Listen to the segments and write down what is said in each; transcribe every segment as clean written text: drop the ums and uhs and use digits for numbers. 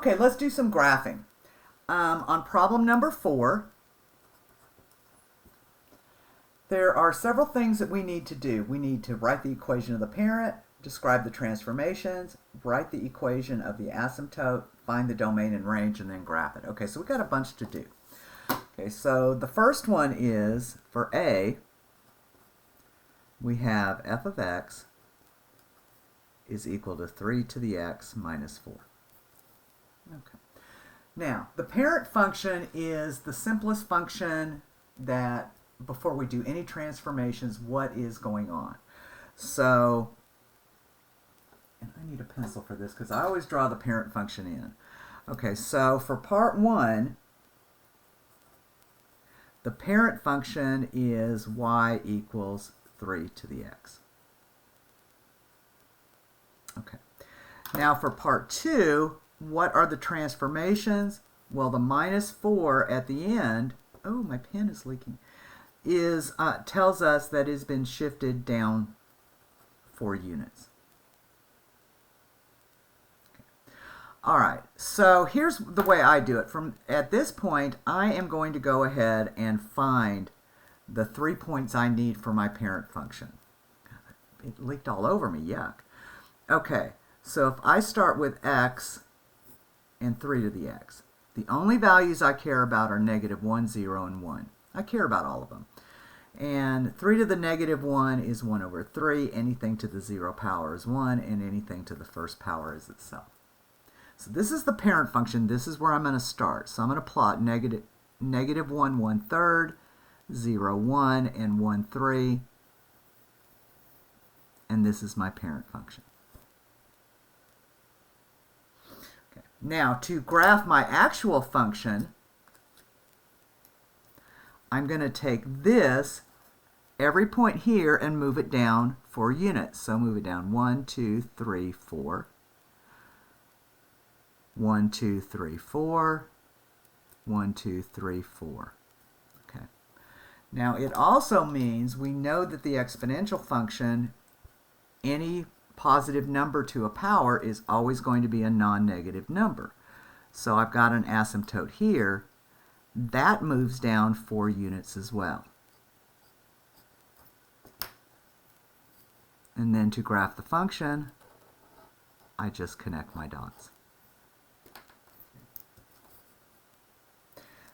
Okay, let's do some graphing. On problem number 4, there are several things that we need to do. We need to write the equation of the parent, describe the transformations, write the equation of the asymptote, find the domain and range, and then graph it. Okay, so we've got a bunch to do. Okay, so the first one is, for A, we have f of x is equal to 3 to the x minus 4. Okay. Now, the parent function is the simplest function that, before we do any transformations, what is going on. So, and I need a pencil for this because I always draw the parent function in. Okay, so for part 1, the parent function is y equals 3 to the x. Okay. Now for part 2, what are the transformations? Well, the minus 4 at the end, oh, my pen is leaking, is tells us that it's been shifted down 4 units. Okay. All right, so here's the way I do it. From at this point, I am going to go ahead and find the 3 points I need for my parent function. It leaked all over me, yuck. Okay, so if I start with x and 3 to the x, the only values I care about are -1, 0, and 1. I care about all of them. And 3 to the -1 is 1 over 3. Anything to the 0 power is 1, and anything to the first power is itself. So this is the parent function. This is where I'm going to start. So I'm going to plot -1, 1/3, 0, 1, and 1, 3. And this is my parent function. Okay. Now, to graph my actual function, I'm going to take this, every point here, and move it down 4 units. So move it down 1, 2, 3, 4. 1, 2, 3, 4. 1, 2, 3, 4. Okay. Now, it also means we know that the exponential function, any positive number to a power, is always going to be a non-negative number. So I've got an asymptote here. That moves down 4 units as well. And then to graph the function, I just connect my dots.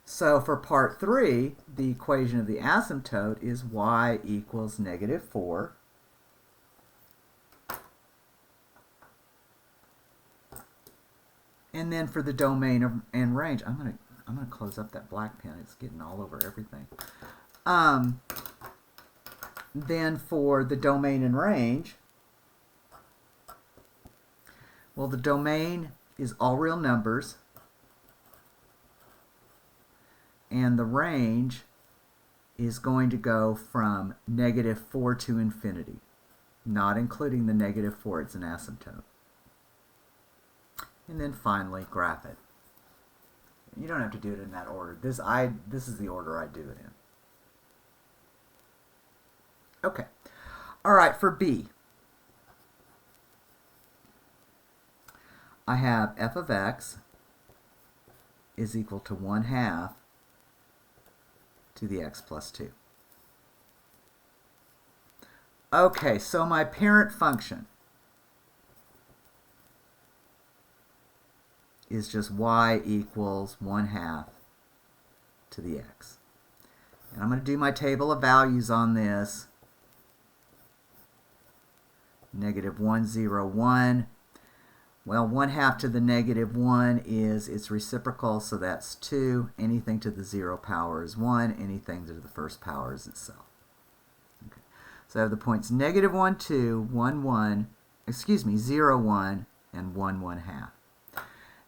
So for part 3, the equation of the asymptote is y equals -4. And then for the domain and range, I'm gonna close up that black pen. It's getting all over everything. Then for the domain and range, well, the domain is all real numbers, and the range is going to go from -4 to infinity, not including the -4. It's an asymptote. And then finally, graph it. You don't have to do it in that order. This is the order I do it in. Okay. All right, for B, I have f of x is equal to 1/2 to the x plus 2. Okay, so my parent function is just y equals 1/2 to the x. And I'm going to do my table of values on this. -1, 0, 1. Well, 1/2 to the -1 is its reciprocal, so that's 2. Anything to the 0 power is 1. Anything to the first power is itself. Okay. So I have the points -1, 2, 1, 1, 0, 1, and 1, 1/2.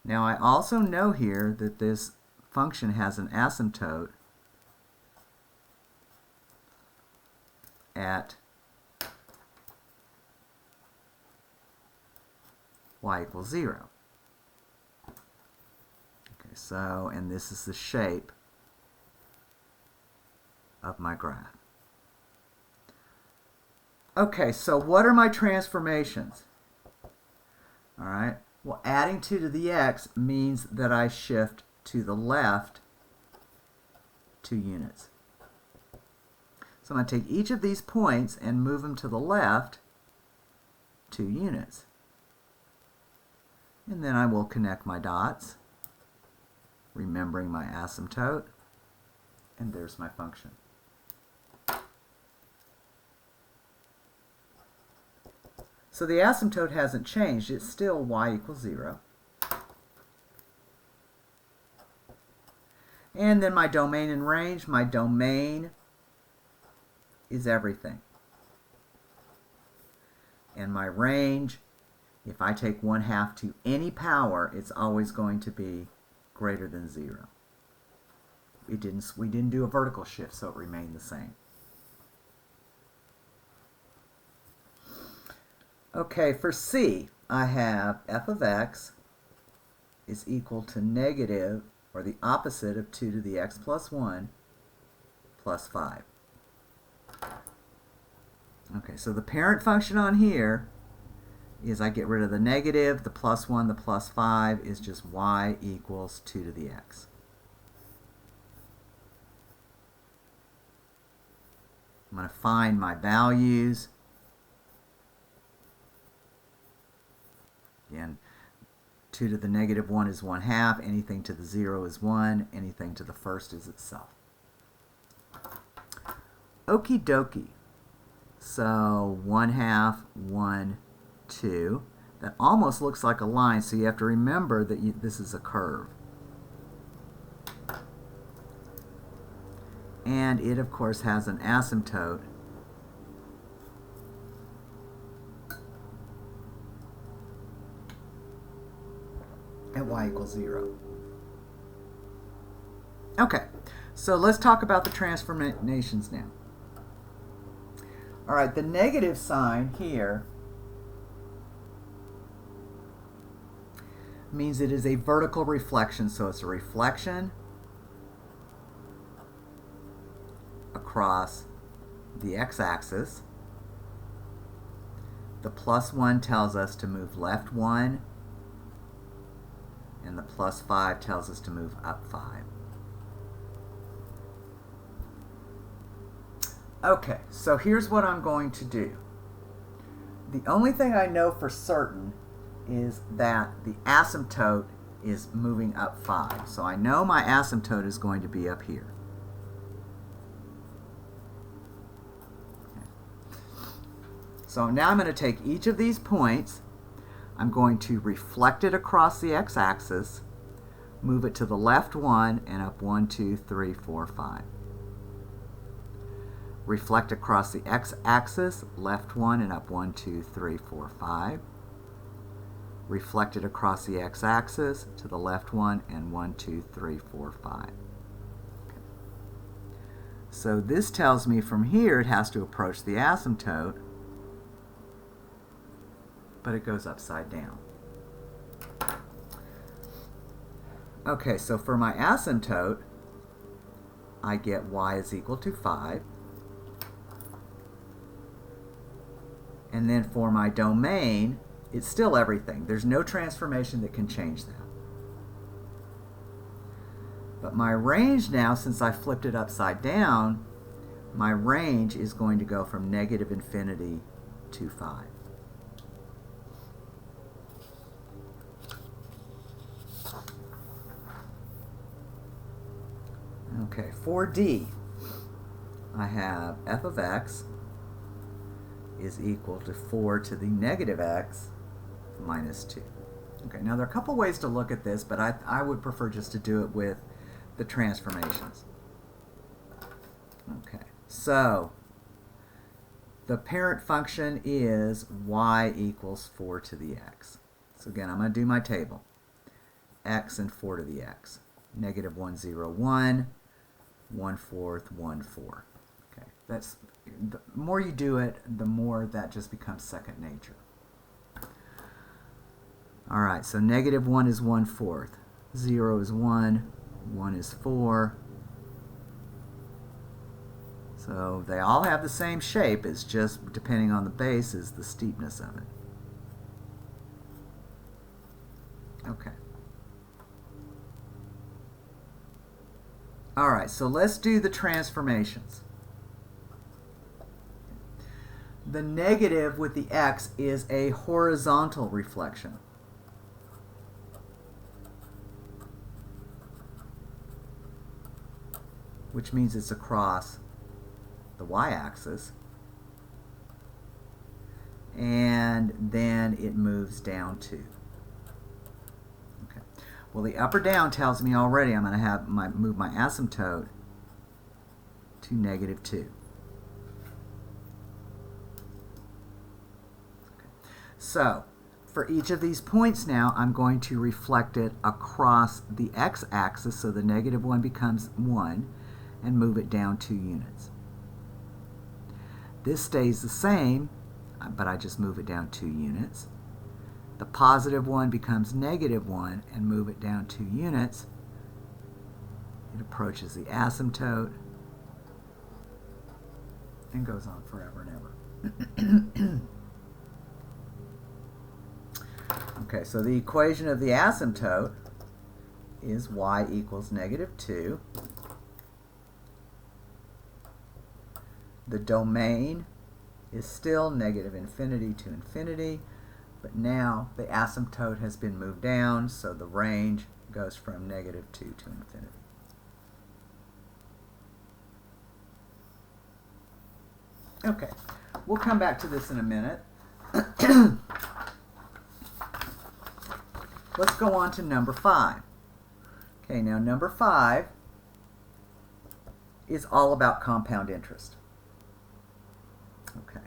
Now I also know here that this function has an asymptote at y equals 0. Okay, so, and this is the shape of my graph. Okay, so what are my transformations? All right, Well, adding 2 to the x means that I shift to the left 2 units. So I'm going to take each of these points and move them to the left 2 units. And then I will connect my dots, remembering my asymptote, and there's my function. So the asymptote hasn't changed. It's still y equals 0. And then my domain and range, my domain is everything. And my range, if I take 1/2 to any power, it's always going to be greater than 0. We didn't do a vertical shift, so it remained the same. Okay, for C, I have f of x is equal to negative, or the opposite of 2 to the x plus 1 plus 5. Okay, so the parent function on here is I get rid of the negative, the plus 1, the plus 5 is just y equals 2 to the x. I'm going to find my values. Again, 2 to the negative 1 is 1/2, anything to the 0 is 1, anything to the first is itself. Okie dokie. So 1/2, 1, 2. That almost looks like a line, so you have to remember that this is a curve. And it, of course, has an asymptote at y equals 0. Okay, so let's talk about the transformations now. All right, the negative sign here means it is a vertical reflection, so it's a reflection across the x-axis. The plus 1 tells us to move left 1, and the plus 5 tells us to move up 5. Okay, so here's what I'm going to do. The only thing I know for certain is that the asymptote is moving up 5. So I know my asymptote is going to be up here. Okay. So now I'm going to take each of these points, I'm going to reflect it across the x-axis, move it to the left 1, and up 1, 2, 3, 4, 5. Reflect across the x-axis, left 1, and up 1, 2, 3, 4, 5. Reflect it across the x-axis to the left 1, and 1, 2, 3, 4, 5. Okay. So this tells me from here it has to approach the asymptote, but it goes upside down. Okay, so for my asymptote, I get y is equal to 5. And then for my domain, it's still everything. There's no transformation that can change that. But my range now, since I flipped it upside down, my range is going to go from negative infinity to 5. Okay, for D, I have f of x is equal to 4 to the negative x minus 2. Okay, now there are a couple ways to look at this, but I would prefer just to do it with the transformations. Okay, so the parent function is y equals 4 to the x. So again, I'm going to do my table. X and 4 to the x. Negative 1, 0, 1, 1/4, 1, 4. Okay, that's, the more you do it, the more that just becomes second nature. All right, so negative 1 is 1/4. 0 is 1. 1 is 4. So they all have the same shape. It's just, depending on the base, is the steepness of it. All right, so let's do the transformations. The negative with the x is a horizontal reflection. Which means it's across the y-axis. And then it moves down 2. Okay. Well, the up or down tells me already I'm going to move my asymptote to negative 2. Okay. So, for each of these points now, I'm going to reflect it across the x-axis, so the negative 1 becomes 1, and move it down 2 units. This stays the same, but I just move it down 2 units. The positive 1 becomes negative 1 and move it down 2 units. It approaches the asymptote and goes on forever and ever. Okay, so the equation of the asymptote is y equals negative 2. The domain is still negative infinity to infinity, but now the asymptote has been moved down, so the range goes from negative 2 to infinity. Okay, we'll come back to this in a minute. Let's go on to number 5. Okay, now number 5 is all about compound interest. Okay,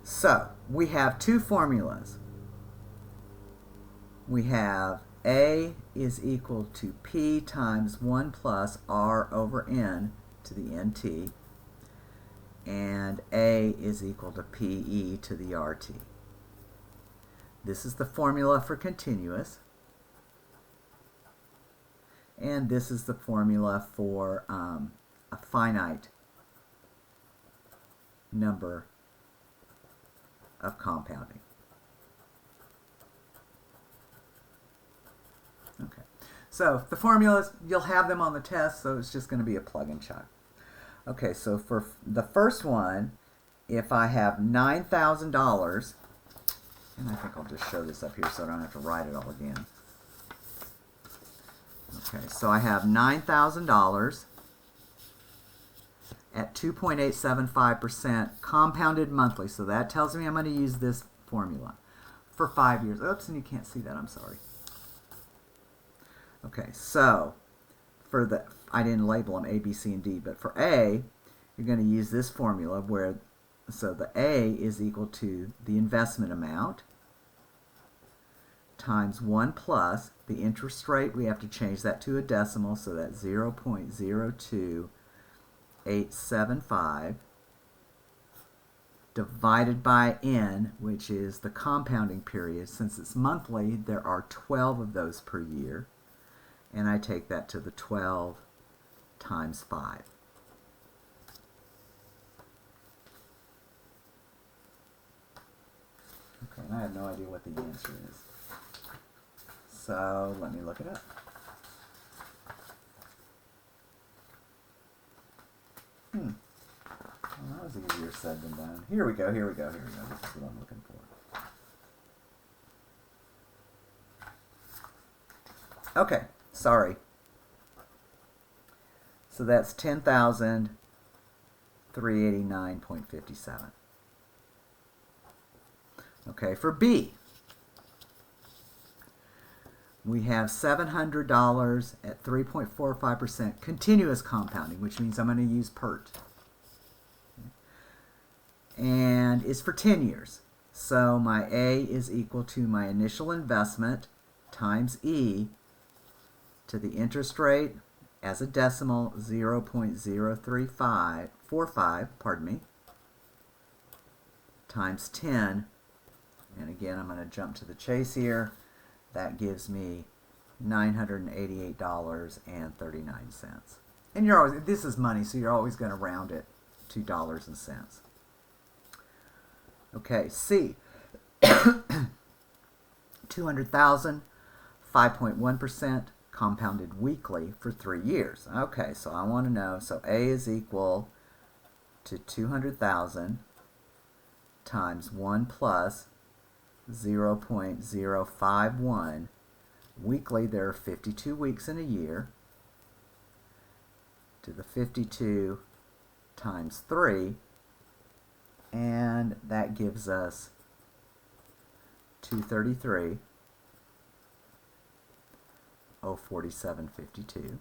so we have two formulas. We have A is equal to P times 1 plus R over N to the NT, and A is equal to PE to the RT. This is the formula for continuous, and this is the formula for a finite number of compounding. Okay, so the formulas, you'll have them on the test, so it's just going to be a plug and chug. Okay, so for the first one, if I have $9,000, and I think I'll just show this up here so I don't have to write it all again. Okay, so I have $9,000 at 2.875% compounded monthly. So that tells me I'm going to use this formula for 5 years. Oops, and you can't see that, I'm sorry. Okay, so for the, I didn't label them A, B, C, and D, but for A, you're going to use this formula where, so the A is equal to the investment amount times 1 plus the interest rate. We have to change that to a decimal, so that's 0.02875 divided by N, which is the compounding period. Since it's monthly, there are 12 of those per year, and I take that to the 12 times 5. Okay, and I have no idea what the answer is. So let me look it up. Well, that was easier said than done. Here we go, here we go, here we go. This is what I'm looking for. Okay, sorry. So that's 10,389.57. Okay, for B, we have $700 at 3.45% continuous compounding, which means I'm going to use PERT. And it's for 10 years. So my A is equal to my initial investment times E to the interest rate as a decimal 0.03545, pardon me, times 10. And again, I'm going to jump to the chase here. That gives me $988.39. And you're always, this is money, so you're always going to round it to dollars and cents. Okay, C. 200,000, 5.1% compounded weekly for 3 years. Okay, so I want to know, so A is equal to 200,000 times 1 plus 0.051. Weekly, there are 52 weeks in a year. To the 52 times 3, and that gives us 233, 047.52.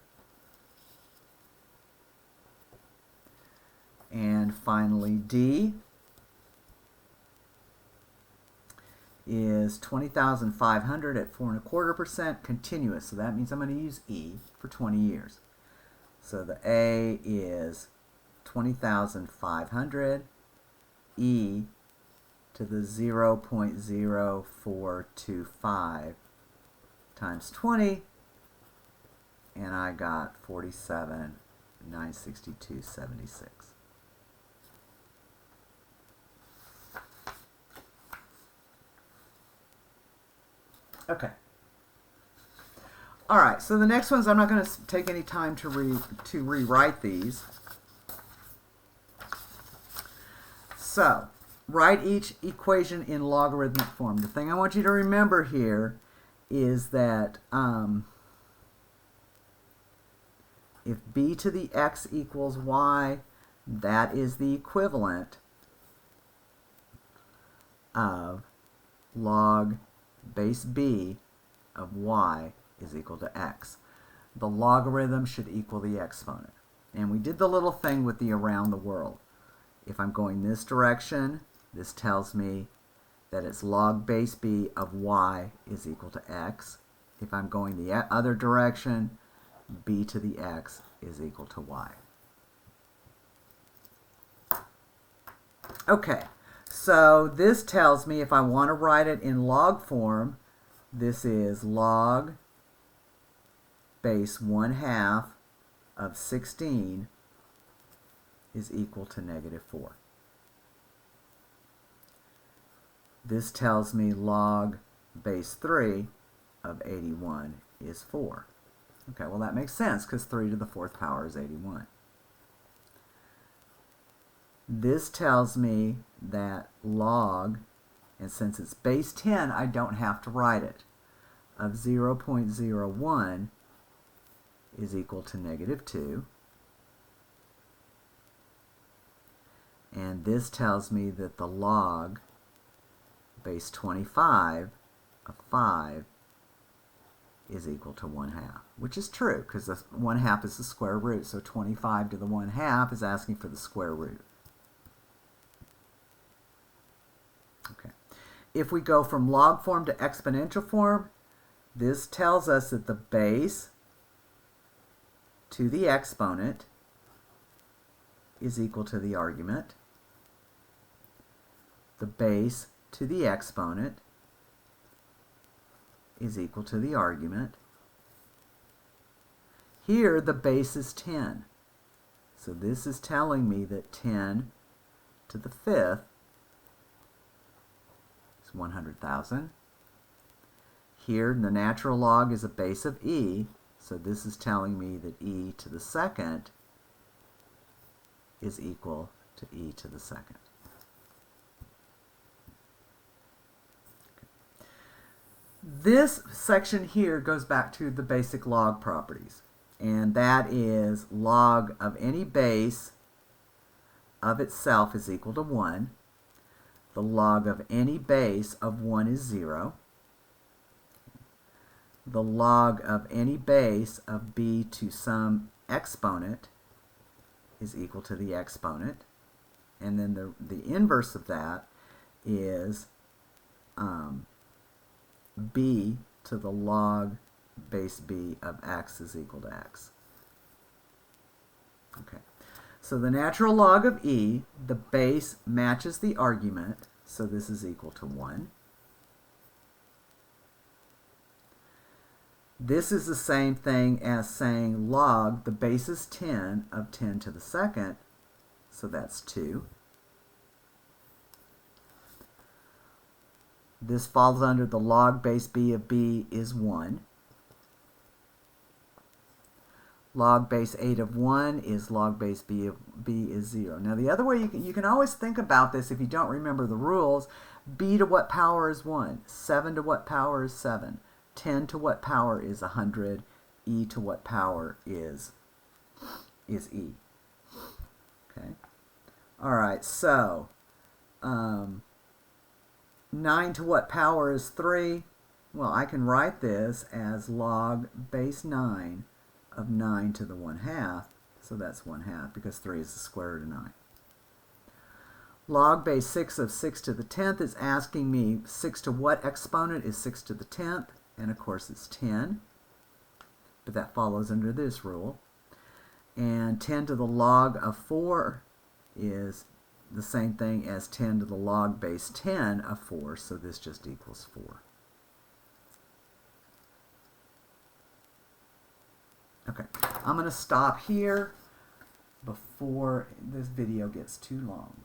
And finally, D is 20,500 at 4.25% continuous. So that means I'm going to use E for 20 years. So the A is 20,500, E to the 0.0425 times 20, and I got 47,962.76. Okay. All right, so the next ones, I'm not going to take any time to rewrite these. So, write each equation in logarithmic form. The thing I want you to remember here is that if b to the x equals y, that is the equivalent of log base b of y is equal to x. The logarithm should equal the exponent. And we did the little thing with the around the world. If I'm going this direction, this tells me that it's log base b of y is equal to x. If I'm going the other direction, b to the x is equal to y. Okay, so this tells me if I want to write it in log form, this is log base 1/2 of 16 is equal to -4. This tells me log base 3 of 81 is 4. Okay, well that makes sense because 3 to the 4th power is 81. This tells me that log, and since it's base 10, I don't have to write it, of 0.01 is equal to -2. And this tells me that the log base 25 of 5 is equal to 1/2, which is true because the 1/2 is the square root, so 25 to the 1/2 is asking for the square root. Okay. If we go from log form to exponential form, this tells us that the base to the exponent is equal to the argument. The base to the exponent is equal to the argument. Here the base is 10. So this is telling me that 10 to the 5th is 100,000. Here the natural log is a base of e, so this is telling me that e to the 2nd is equal to e to the 2nd. This section here goes back to the basic log properties, and that is log of any base of itself is equal to 1. The log of any base of 1 is 0. The log of any base of b to some exponent is equal to the exponent. And then the inverse of that is b to the log base b of x is equal to x. Okay, so the natural log of e, the base matches the argument, so this is equal to 1. This is the same thing as saying log, the base is 10 of 10 to the 2nd, so that's 2. This falls under the log base b of b is 1. Log base 8 of 1 is log base b of b is 0. Now the other way you can always think about this if you don't remember the rules, b to what power is 1? 7 to what power is 7? 10 to what power is 100? E to what power is e? Okay. All right, so 9 to what power is 3? Well, I can write this as log base 9 of 9 to the 1/2, so that's 1/2 because 3 is the square root of 9. Log base 6 of 6 to the 10th is asking me 6 to what exponent is 6 to the 10th, and of course it's 10, but that follows under this rule. And 10 to the log of 4 is the same thing as 10 to the log base 10 of 4, so this just equals 4. Okay, I'm going to stop here before this video gets too long.